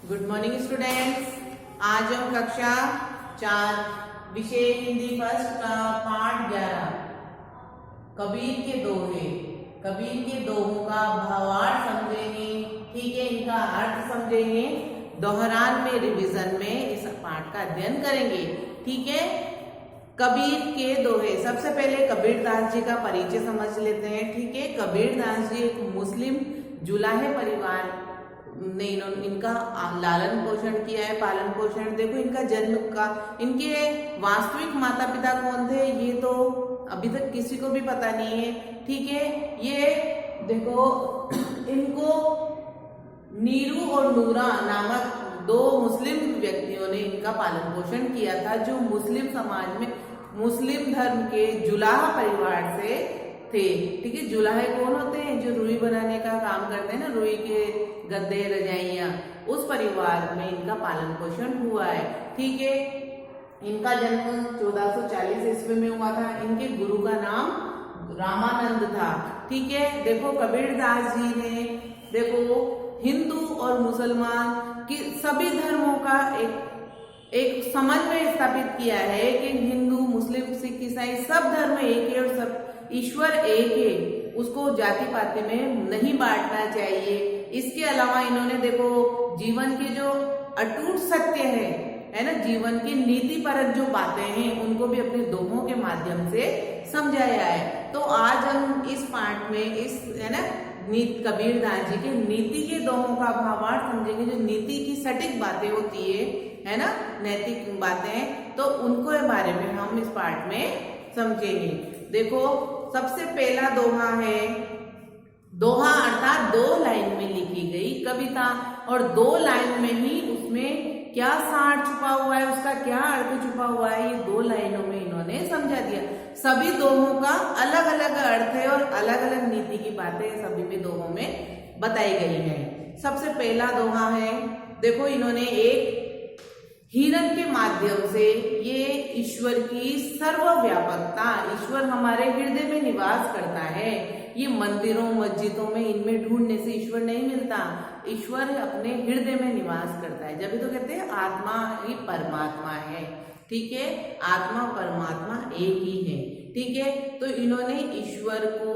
Good morning students. आज हम कक्षा 4 विषय हिंदी फर्स्ट का पाठ 11 कबीर के दोहे, कबीर के दोहों का भावार्थ समझेंगे। ठीक है, इनका अर्थ समझेंगे। दोहरान में रिवीजन में इस पाठ का अध्ययन करेंगे। ठीक है, कबीर के दोहे। सबसे पहले कबीरदास जी का परिचय समझ लेते हैं। ठीक है, कबीरदास जी एक मुस्लिम जुलाहे परिवार ने इनका लालन पोषण किया है, पालन पोषण। देखो इनका जन्म का, इनके वास्तविक माता पिता कौन थे ये तो अभी तक किसी को भी पता नहीं है। ठीक है, ये देखो इनको नीरू और नूरा नामक दो मुस्लिम व्यक्तियों ने इनका पालन पोषण किया था, जो मुस्लिम समाज में मुस्लिम धर्म के जुलाहा परिवार से थे। ठीक है, जुलाहे कौन होते हैं? जो रुई बनाने का काम करते हैं ना, रुई के गद्दे रजाइयां, उस परिवार में इनका पालन पोषण हुआ है। ठीक है, इनका जन्म 1440 ईस्वी में हुआ था। इनके गुरु का नाम रामानंद था। ठीक है, देखो कबीरदास जी ने देखो हिंदू और मुसलमान की सभी धर्मों का एक समन्वय स्थापित किया है कि हिंदू, मुस्लिम, सिख, ईसाई सब धर्म एक है और सब ईश्वर एक है। उसको जाति पाति में नहीं बांटना चाहिए। इसके अलावा इन्होंने देखो जीवन के जो अटूट सत्य है ना, जीवन की नीति परक जो बातें हैं उनको भी अपने दोहों के माध्यम से समझाया है। तो आज हम इस पाठ में इस है ना कबीरदास जी के नीति के दोहों का भावार्थ समझेंगे। जो नीति की सटीक बातें होती है ना, नैतिक बातें, तो उनको बारे में हम इस पाठ में समझेंगे। देखो सबसे पहला दोहा है, दोहा अर्थात 2 लाइन में लिखी गई कविता, और 2 लाइन में ही उसमें क्या सार छुपा हुआ है, उसका क्या अर्थ छुपा हुआ है, ये 2 लाइनों में इन्होंने समझा दिया। सभी दोहों का अलग अलग अर्थ है और अलग अलग नीति की बातें सभी में दोहों में बताई गई है। सबसे पहला दोहा है, देखो इन्होंने एक हिरण के माध्यम से ये ईश्वर की सर्वव्यापकता, ईश्वर हमारे हृदय में निवास करता है। ये मंदिरों मस्जिदों में इनमें ढूंढने से ईश्वर नहीं मिलता, ईश्वर अपने हृदय में निवास करता है। जब तो कहते हैं आत्मा ही परमात्मा है। ठीक है, आत्मा परमात्मा एक ही है। ठीक है, तो इन्होंने ईश्वर को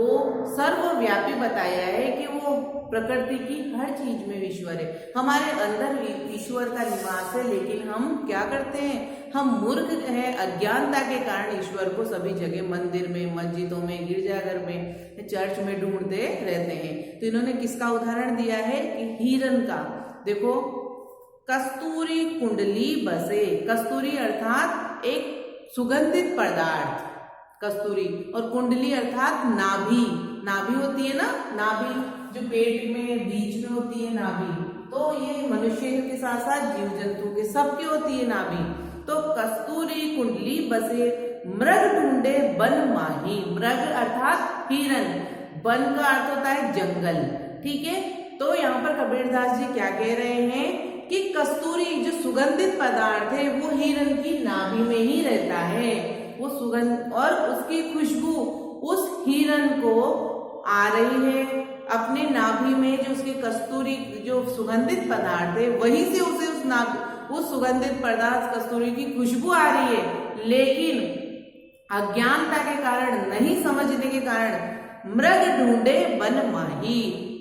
सर्वव्यापी बताया है कि वो प्रकृति की हर चीज में ईश्वर है। हमारे अंदर ईश्वर का निवास है, लेकिन हम क्या करते हैं? हम मूर्ख हैं, अज्ञानता के कारण ईश्वर को सभी जगह मंदिर में, मस्जिदों में, गिरजाघर में, चर्च में ढूंढते रहते हैं। तो इन्होंने किसका उदाहरण दिया है कि हिरण का। देखो कस्तूरी कुंडली बसे, कस्तूरी अर्थात एक सुगंधित पदार्थ, कस्तूरी, और कुंडली अर्थात नाभि, नाभि होती है ना, नाभि जो पेट में बीच में होती है नाभि, तो ये मनुष्य के साथ साथ जीव जंतु के सबके होती है नाभि। तो कस्तूरी कुंडली बसे मृग ढूंढे बन माही, मृग अर्थात हिरण, वन का अर्थ होता है जंगल। ठीक है, तो यहाँ पर कबीरदास जी क्या कह रहे हैं कि कस्तूरी जो सुगंधित पदार्थ है वो हिरण की नाभि में ही रहता है। वो सुगंध और उसकी खुशबू उस हिरण को आ रही है अपने नाभि में। जो उसके कस्तूरी जो सुगंधित पदार्थ है वहीं से उसे उस सुगंधित पदार्थ कस्तूरी की खुशबू आ रही है, लेकिन अज्ञानता के कारण, नहीं समझने के कारण मृग ढूंढे बन माही,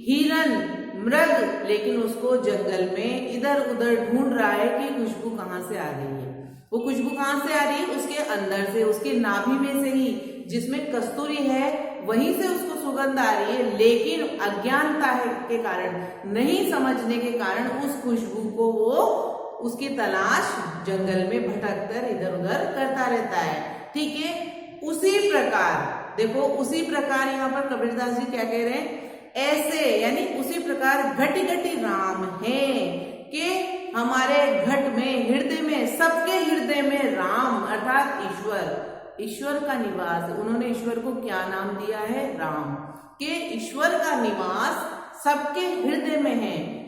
हिरण मृग लेकिन उसको जंगल में इधर उधर ढूंढ रहा है कि खुशबू कहाँ से आ रही है। वो खुशबू कहाँ से आ रही है? उसके अंदर से, उसके नाभि में से ही, जिसमें कस्तूरी है वहीं से उसको सुगंध आ रही है, लेकिन अज्ञानता के कारण, नहीं समझने के कारण उस खुशबू को वो उसकी तलाश जंगल में भटककर इधर उधर करता रहता है। ठीक है, उसी प्रकार देखो, उसी प्रकार यहाँ पर कबीरदास जी क्या कह रहे हैं? ऐसे यानी उसी प्रकार घटी घटी राम है कि हमारे घट में, हृदय में, सबके हृदय में राम अर्थात ईश्वर का निवास। उन्होंने ईश्वर को क्या नाम दिया है? राम, के ईश्वर का निवास सबके हृदय में है।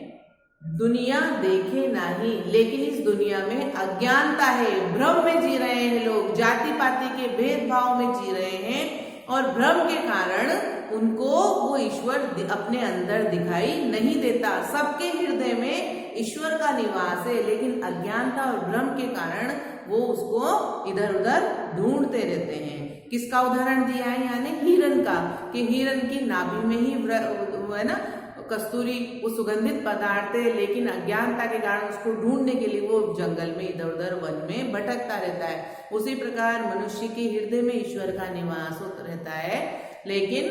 दुनिया देखे नहीं, लेकिन इस दुनिया में अज्ञानता है, भ्रम में जी रहे हैं लोग, जाति पाति के भेदभाव में जी रहे हैं, और भ्रम के कारण उनको वो ईश्वर अपने अंदर दिखाई नहीं देता। सबके हृदय में ईश्वर का निवास है, लेकिन अज्ञानता और भ्रम के कारण वो उसको इधर उधर ढूंढते रहते हैं। किसका उदाहरण दिया है यानी हिरण का, कि हिरण की नाभि में ही है ना कस्तूरी वो सुगंधित पदार्थ है, लेकिन अज्ञानता के कारण उसको ढूंढने के लिए वो जंगल में इधर उधर वन में भटकता रहता है। उसी प्रकार मनुष्य के हृदय में ईश्वर का निवास होता रहता है, लेकिन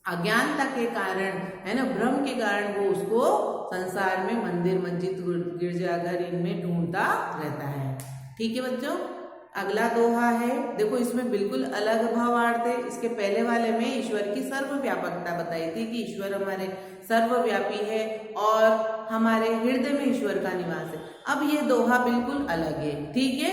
अज्ञानता के कारण है ना भ्रम के कारण वो उसको संसार में मंदिर मस्जिद गिरजाघर इनमें ढूंढता रहता है। ठीक है बच्चों, अगला दोहा है, देखो इसमें बिल्कुल अलग भावार्थ है। इसके पहले वाले में ईश्वर की सर्वव्यापकता बताई थी कि ईश्वर हमारे सर्वव्यापी है और हमारे हृदय में ईश्वर का निवास है। अब ये दोहा बिल्कुल अलग है। ठीक है,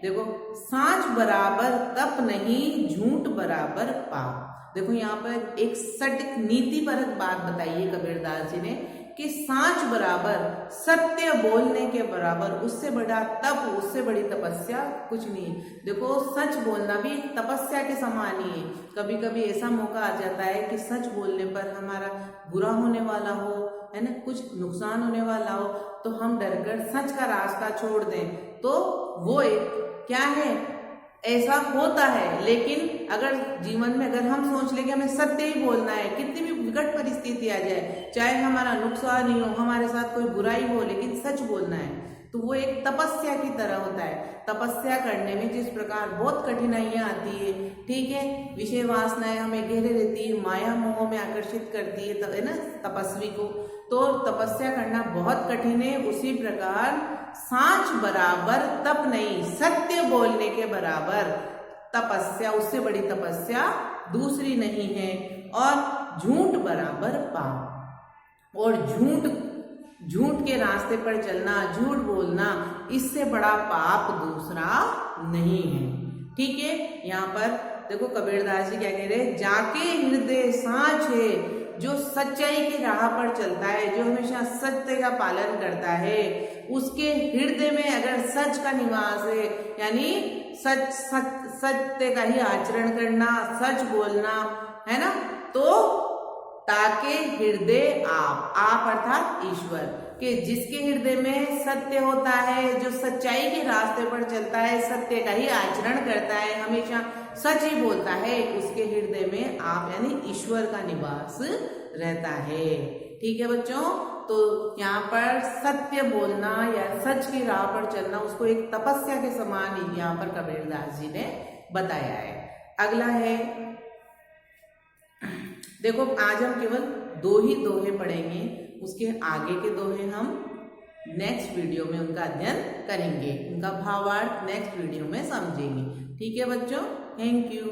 देखो सांच बराबर तप नहीं, झूठ बराबर पाप। देखो यहाँ पर एक सटीक नीतिपरक बात बताई है कबीरदास जी ने कि सांच बराबर सत्य बोलने के बराबर, उससे बड़ा तप, उससे बड़ी तपस्या कुछ नहीं। देखो सच बोलना भी एक तपस्या के समान ही है। कभी कभी ऐसा मौका आ जाता है कि सच बोलने पर हमारा बुरा होने वाला हो, है ना, कुछ नुकसान होने वाला हो, तो हम डरकर सच का रास्ता छोड़ दें, तो वो एक क्या है, ऐसा होता है। लेकिन अगर जीवन में अगर हम सोच लें कि हमें सत्य ही बोलना है, कितनी भी विकट परिस्थिति आ जाए, चाहे हमारा नुकसान ही हो, हमारे साथ कोई बुराई हो, लेकिन सच बोलना है, तो वो एक तपस्या की तरह होता है। तपस्या करने में जिस प्रकार बहुत कठिनाइयां आती है, ठीक है, विषय वासनाएं हमें घेरे रहती है, माया मोह में आकर्षित करती है ना तपस्वी को, तो तपस्या करना बहुत कठिन है। उसी प्रकार सांच बराबर तप नहीं, सत्य बोलने के बराबर तपस्या, उससे बड़ी तपस्या दूसरी नहीं है। और झूठ बराबर पाप, और झूठ के रास्ते पर चलना, झूठ बोलना, इससे बड़ा पाप दूसरा नहीं है। ठीक है, यहाँ पर देखो कबीरदास जी क्या कह रहे हैं, जाके हृदय सांच है, जो सच्चाई की राह पर चलता है, जो हमेशा सत्य का पालन करता है, उसके हृदय में अगर सच का निवास है, यानी सत्य का ही आचरण करना, सच बोलना, है ना, तो ताके हृदय आप अर्थात ईश्वर के, जिसके हृदय में सत्य होता है, जो सच्चाई के रास्ते पर चलता है, सत्य का ही आचरण करता है, हमेशा सच ही बोलता है, उसके हृदय में आप यानी ईश्वर का निवास रहता है। ठीक है बच्चों, तो यहाँ पर सत्य बोलना या सच की राह पर चलना, उसको एक तपस्या के समान यहाँ पर कबीरदास जी ने बताया है। अगला है, देखो आज हम केवल 2 ही दोहे पढ़ेंगे, उसके आगे के दोहे हम नेक्स्ट वीडियो में उनका अध्ययन करेंगे, उनका भावार्थ नेक्स्ट वीडियो में समझेंगे। ठीक है बच्चों, थैंक यू।